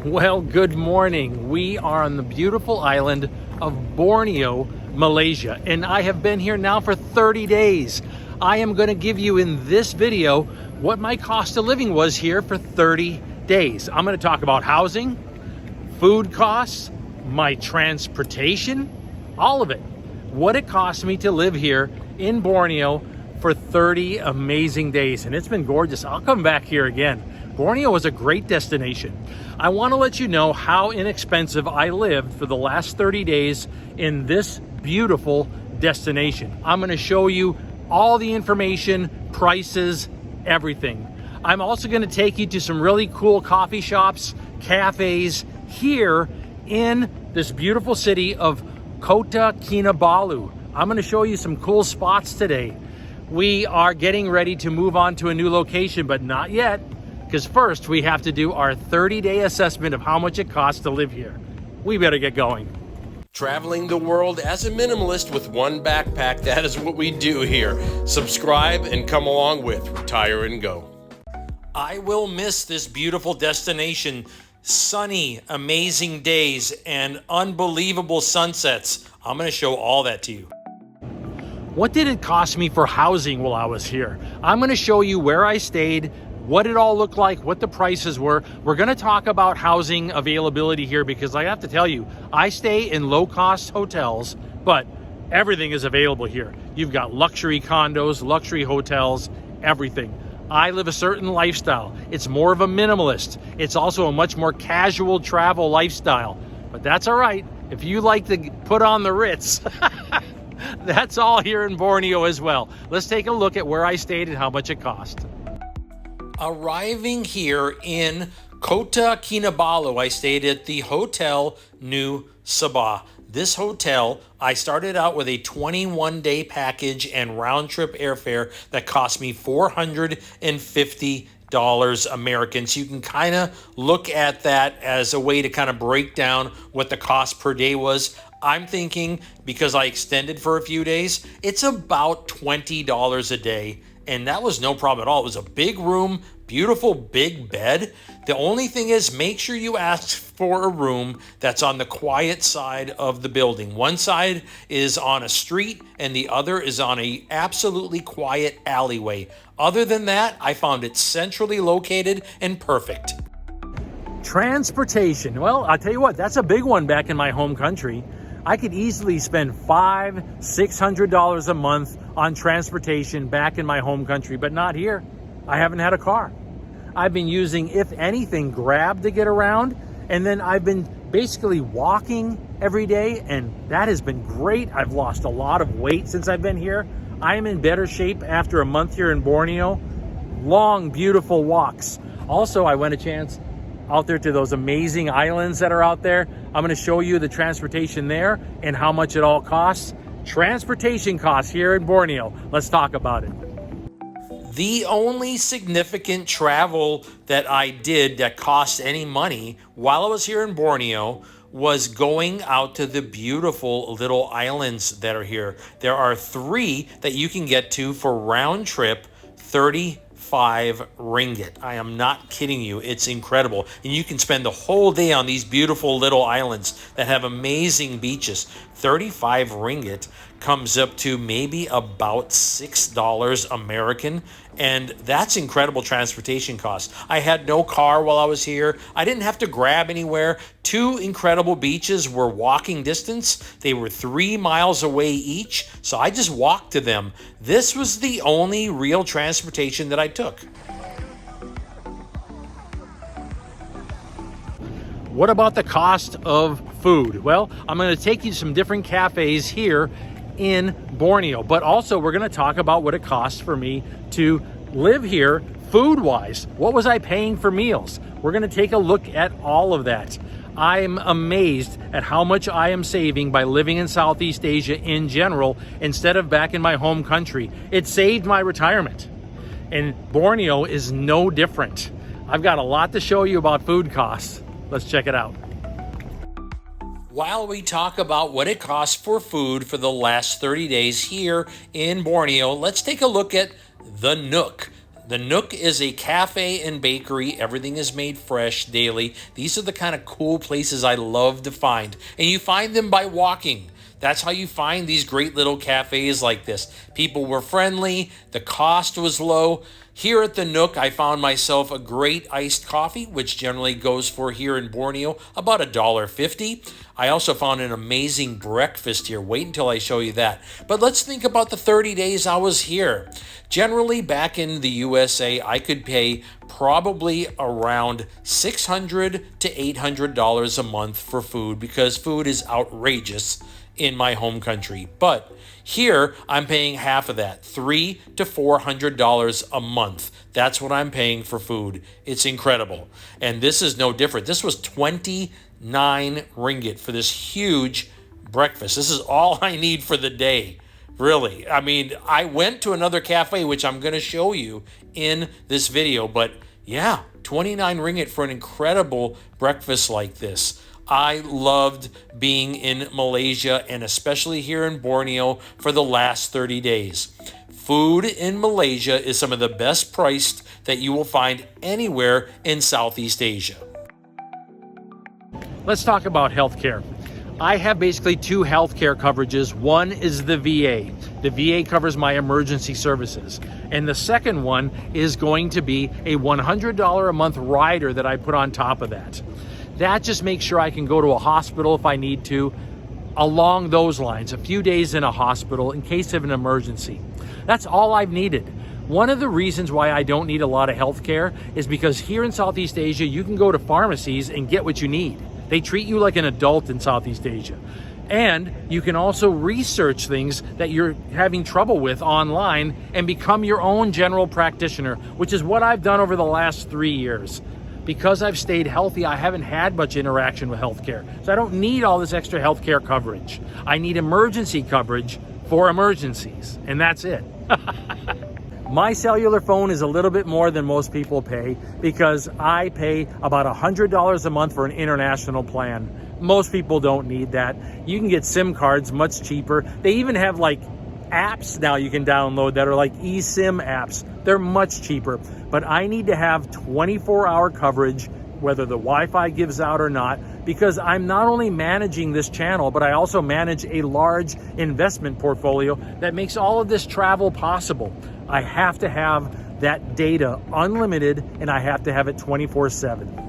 Well, good morning. We are on the beautiful island of Borneo, Malaysia, and I have been here now for 30 days. I am going to give you in this video what my cost of living was here for 30 days. I'm going to talk about housing, food costs, my transportation, all of it. What it cost me to live here in Borneo for 30 amazing days, and it's been gorgeous. I'll come back here again. Borneo was a great destination. I want to let you know how inexpensive I lived for the last 30 days in this beautiful destination. I'm going to show you all the information, prices, everything. I'm also going to take you to some really cool coffee shops, cafes here in this beautiful city of Kota Kinabalu. I'm going to show you some cool spots today. We are getting ready to move on to a new location, but not yet. Because first we have to do our 30-day assessment of how much it costs to live here. We better get going. Traveling the world as a minimalist with one backpack, that is what we do here. Subscribe and come along with Retire and Go. I will miss this beautiful destination. Sunny, amazing days, and unbelievable sunsets. I'm going to show all that to you. What did it cost me for housing while I was here? I'm going to show you where I stayed, what it all looked like, what the prices were. We're going to talk about housing availability here because I have to tell you, I stay in low-cost hotels, but everything is available here. You've got luxury condos, luxury hotels, everything. I live a certain lifestyle. It's more of a minimalist. It's also a much more casual travel lifestyle, but that's all right. If you like to put on the Ritz, that's all here in Borneo as well. Let's take a look at where I stayed and how much it cost. Arriving here in Kota Kinabalu, I stayed at the Hotel New Sabah. This hotel, I started out with a 21-day package and round-trip airfare that cost me $450 American. So you can kind of look at that as a way to kind of break down what the cost per day was. I'm thinking, because I extended for a few days, it's about $20 a day. And that was no problem at all. It was a big room, beautiful big bed. The only thing is, make sure you ask for a room that's on the quiet side of the building. One side is on a street and the other is on a absolutely quiet alleyway. Other than that, I found it centrally located and perfect. Transportation. Well, I'll tell you what, that's a big one back in my home country. I could easily spend $500-600 a month on transportation back in my home country, but not here. I haven't had a car. I've been using, if anything, Grab to get around, and then I've been basically walking every day, and that has been great. I've lost a lot of weight since I've been here. I am in better shape after a month here in Borneo. Long, beautiful walks. Also, I went a chance out there to those amazing islands that are out there. I'm going to show you the transportation there and how much it all costs. Transportation costs here in Borneo. Let's talk about it. The only significant travel that I did that cost any money while I was here in Borneo was going out to the beautiful little islands that are here. There are 3 that you can get to for round trip 35 ringgit. I am not kidding you. It's incredible. And you can spend the whole day on these beautiful little islands that have amazing beaches. 35 ringgit comes up to maybe about $6 American. And that's incredible transportation costs. I had no car while I was here. I didn't have to grab anywhere. 2 incredible beaches were walking distance. They were 3 miles away each, so I just walked to them. This was the only real transportation that I took. What about the cost of food? Well, I'm going to take you to some different cafes here in Borneo, but also we're going to talk about what it costs for me to live here food-wise. What was I paying for meals? We're going to take a look at all of that. I'm amazed at how much I am saving by living in Southeast Asia in general instead of back in my home country. It saved my retirement, and Borneo is no different. I've got a lot to show you about food costs. Let's check it out. While we talk about what it costs for food for the last 30 days here in Borneo, let's take a look at the Nook. The Nook is a cafe and bakery. Everything is made fresh daily. These are the kind of cool places I love to find. And you find them by walking. That's how you find these great little cafes like this. People were friendly. The cost was low. Here at the Nook, I found myself a great iced coffee, which generally goes for here in Borneo about $1.50. I also found an amazing breakfast here. Wait until I show you that. But let's think about the 30 days I was here. Generally, back in the USA, I could pay probably around $600 to $800 a month for food because food is outrageous in my home country. But here, I'm paying half of that, $300 to $400 a month. That's what I'm paying for food. It's incredible. And this is no different. This was 29 ringgit for this huge breakfast. This is all I need for the day. Really. I mean, I went to another cafe, which I'm going to show you in this video. But yeah, 29 ringgit for an incredible breakfast like this. I loved being in Malaysia and especially here in Borneo for the last 30 days. Food in Malaysia is some of the best priced that you will find anywhere in Southeast Asia. Let's talk about healthcare. I have basically two healthcare coverages. One is the VA. The VA covers my emergency services. And the second one is going to be a $100 a month rider that I put on top of that. That just makes sure I can go to a hospital if I need to, along those lines, a few days in a hospital in case of an emergency. That's all I've needed. One of the reasons why I don't need a lot of health care is because here in Southeast Asia, you can go to pharmacies and get what you need. They treat you like an adult in Southeast Asia. And you can also research things that you're having trouble with online and become your own general practitioner, which is what I've done over the last 3 years. Because I've stayed healthy, I haven't had much interaction with healthcare. So I don't need all this extra healthcare coverage. I need emergency coverage for emergencies, and that's it. My cellular phone is a little bit more than most people pay because I pay about $100 a month for an international plan. Most people don't need that. You can get SIM cards much cheaper. They even have like apps now you can download that are like eSIM apps. They're much cheaper, but I need to have 24-hour coverage, whether the Wi-Fi gives out or not, because I'm not only managing this channel, but I also manage a large investment portfolio that makes all of this travel possible. I have to have that data unlimited, and I have to have it 24/7.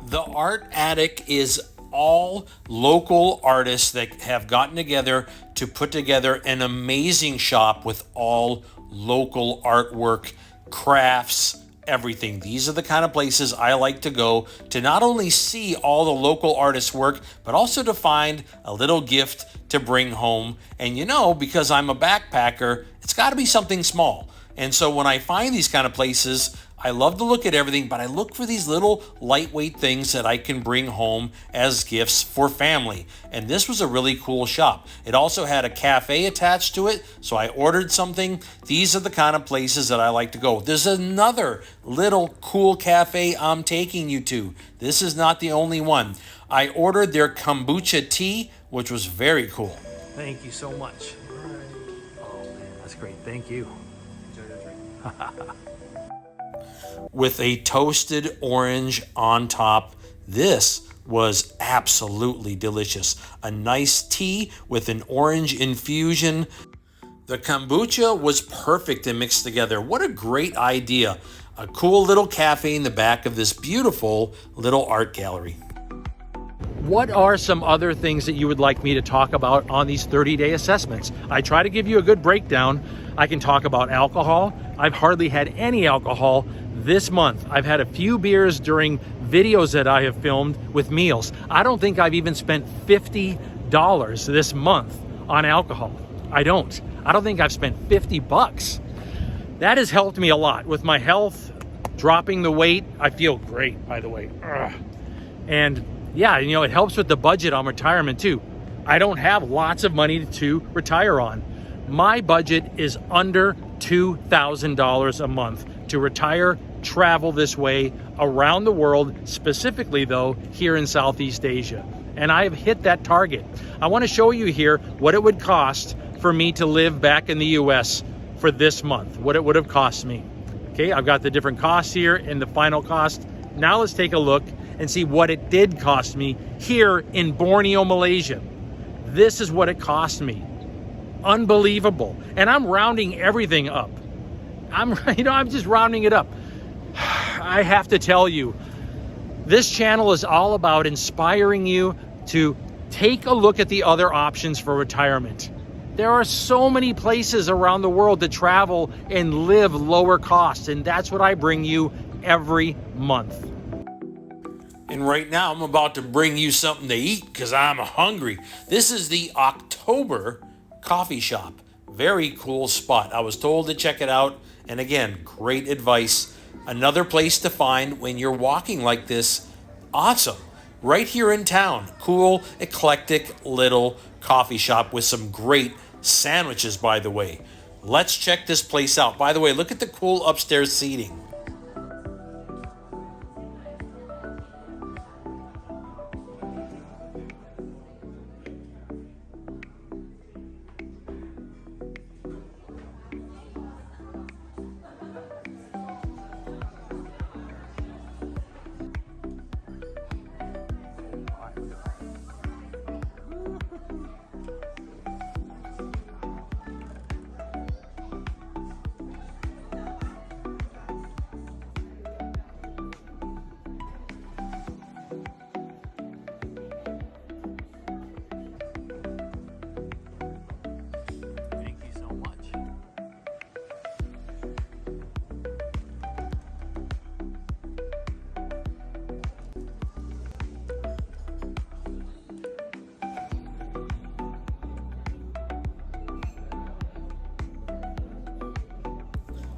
The Art Attic is all local artists that have gotten together to put together an amazing shop with all local artwork, crafts, everything. These are the kind of places I like to go to not only see all the local artists' work, but also to find a little gift to bring home. And you know, because I'm a backpacker, it's got to be something small. And so when I find these kind of places, I love to look at everything, but I look for these little lightweight things that I can bring home as gifts for family. And this was a really cool shop. It also had a cafe attached to it, so I ordered something. These are the kind of places that I like to go. There's another little cool cafe I'm taking you to. This is not the only one. I ordered their kombucha tea, which was very cool. Thank you so much. Oh man, that's great. Thank you. Enjoy your drink. With a toasted orange on top. This was absolutely delicious. A nice tea with an orange infusion. The kombucha was perfect and mixed together. What a great idea. A cool little cafe in the back of this beautiful little art gallery. What are some other things that you would like me to talk about on these 30-day assessments? I try to give you a good breakdown. I can talk about alcohol. I've hardly had any alcohol this month. I've had a few beers during videos that I have filmed with meals. I don't think I've even spent $50 this month on alcohol. I don't think I've spent 50 bucks. That has helped me a lot with my health, dropping the weight. I feel great, by the way. And yeah, you know, it helps with the budget on retirement too. I don't have lots of money to retire on. My budget is under $2,000 a month to retire, travel this way around the world, specifically though here in Southeast Asia. And I have hit that target. I want to show you here what it would cost for me to live back in the US for this month, what it would have cost me. Okay, I've got the different costs here and the final cost. Now let's take a look and see what it did cost me here in Borneo, Malaysia. This is what it cost me. Unbelievable. And I'm rounding everything up. I'm just rounding it up. I have to tell you, this channel is all about inspiring you to take a look at the other options for retirement. There are so many places around the world to travel and live lower costs, and that's what I bring you every month. And right now I'm about to bring you something to eat because I'm hungry. This is the October coffee shop. Very cool spot. I was told to check it out. And again, great advice. Another place to find when you're walking like this. Awesome. Right here in town. Cool, eclectic little coffee shop with some great sandwiches, by the way. Let's check this place out. By the way, look at the cool upstairs seating.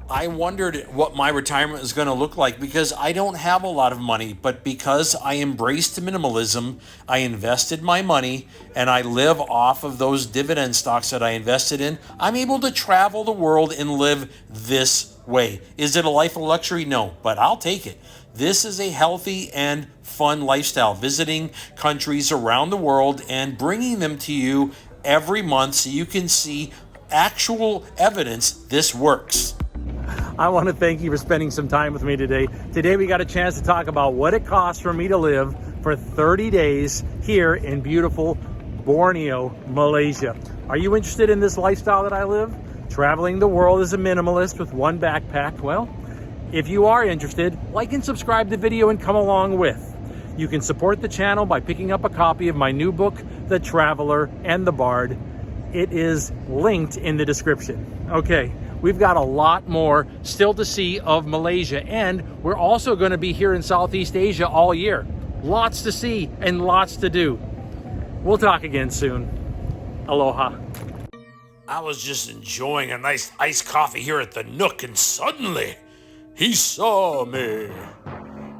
I wondered what my retirement is going to look like because I don't have a lot of money, but because I embraced minimalism, I invested my money and I live off of those dividend stocks that I invested in. I'm able to travel the world and live this way. Is it a life of luxury? No, but I'll take it. This is a healthy and fun lifestyle, visiting countries around the world and bringing them to you every month so you can see actual evidence this works. I want to thank you for spending some time with me today. Today we got a chance to talk about what it costs for me to live for 30 days here in beautiful Borneo, Malaysia. Are you interested in this lifestyle that I live? Traveling the world as a minimalist with one backpack? Well, if you are interested, like and subscribe to the video and come along with. You can support the channel by picking up a copy of my new book, The Traveler and the Bard. It is linked in the description. Okay. We've got a lot more still to see of Malaysia, and we're also going to be here in Southeast Asia all year. Lots to see and lots to do. We'll talk again soon. Aloha. I was just enjoying a nice iced coffee here at the Nook, and suddenly he saw me.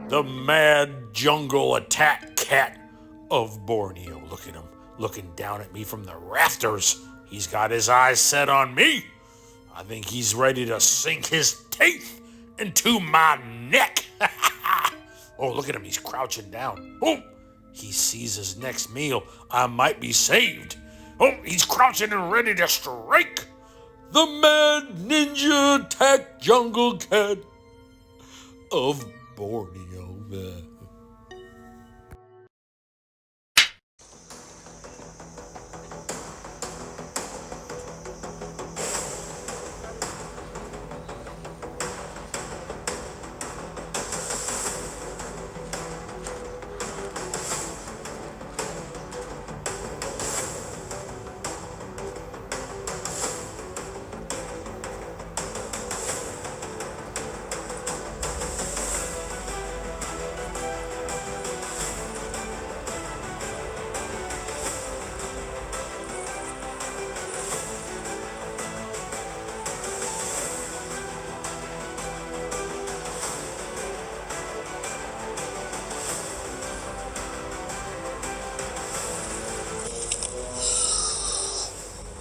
The mad jungle attack cat of Borneo. Look at him, looking down at me from the rafters. He's got his eyes set on me. I think he's ready to sink his teeth into my neck. Oh, look at him. He's crouching down. Oh, he sees his next meal. I might be saved. Oh, he's crouching and ready to strike. The mad ninja attack jungle cat of Borneo.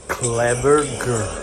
Clever girl.